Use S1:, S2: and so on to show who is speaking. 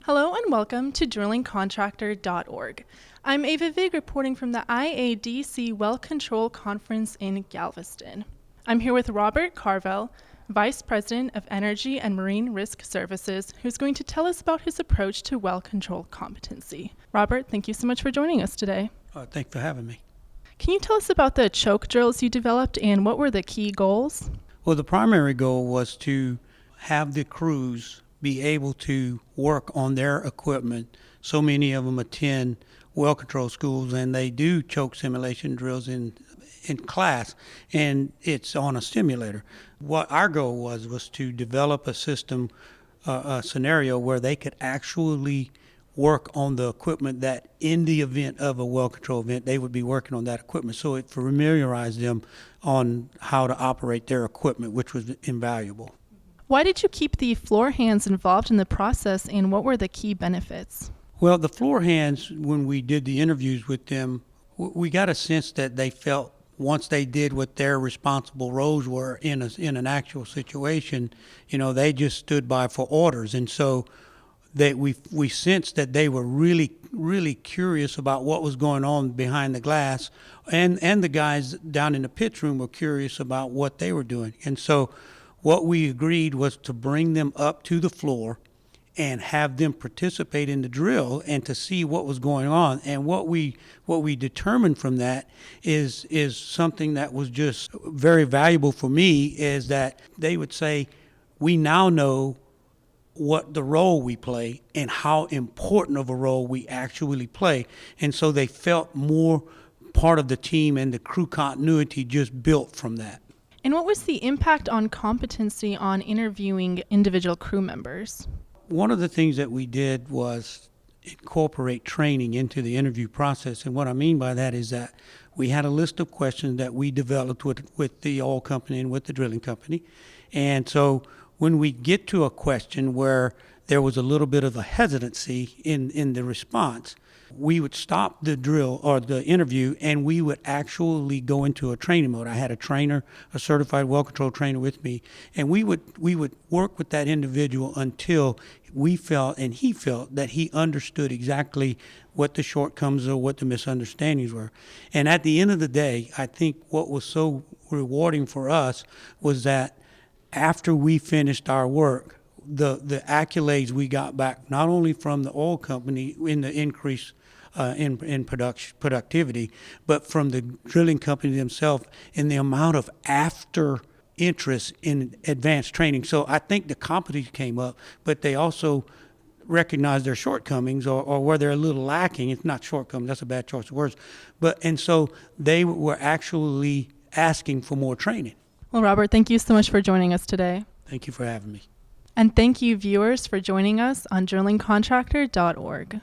S1: Hello and welcome to drillingcontractor.org. I'm Ava Vig reporting from the IADC Well Control Conference in Galveston. I'm here with Robert Carvel, Vice President of Energy and Marine Risk Services, who's going to tell us about his approach to well control competency. Robert, thank you so much for joining us today.
S2: Thanks for having me.
S1: Can you tell us about the choke drills you developed and what were the key goals?
S2: Well, the primary goal was to have the crews be able to work on their equipment. So many of them attend well control schools and they do choke simulation drills in class, and it's on a simulator. What our goal was to develop a system, a scenario where they could actually work on the equipment that in the event of a well control event, they would be working on that equipment. So it familiarized them on how to operate their equipment, which was invaluable.
S1: Why did you keep the floor hands involved in the process, and what were the key benefits?
S2: Well, the floor hands, when we did the interviews with them, we got a sense that they felt once they did what their responsible roles were in an actual situation, they just stood by for orders. And so we sensed that they were really curious about what was going on behind the glass, and the guys down in the pits room were curious about what they were doing. And so what we agreed was to bring them up to the floor and have them participate in the drill and to see what was going on. And what we determined from that is something that was just very valuable for me, is that they would say, we now know what the role we play and how important of a role we actually play. And so they felt more part of the team, and the crew continuity just built from that.
S1: And what was the impact on competency on interviewing individual crew members?
S2: One of the things that we did was incorporate training into the interview process. And what I mean by that is that we had a list of questions that we developed with the oil company and with the drilling company. And so when we get to a question where there was a little bit of a hesitancy in the response, we would stop the drill or the interview, and we would actually go into a training mode. I had a trainer, a certified well control trainer with me, and we would work with that individual until we felt and he felt that he understood exactly what the shortcomings or what the misunderstandings were. And at the end of the day, I think what was so rewarding for us was that after we finished our work, the accolades we got back, not only from the oil company in the increase in productivity, but from the drilling company themselves in the amount of after interest in advanced training. So I think the competency came up, but they also recognized their shortcomings or where they're a little lacking. It's not shortcomings, that's a bad choice of words. And so they were actually asking for more training.
S1: Well, Robert, thank you so much for joining us today.
S2: Thank you for having me.
S1: And thank you, viewers, for joining us on drillingcontractor.org.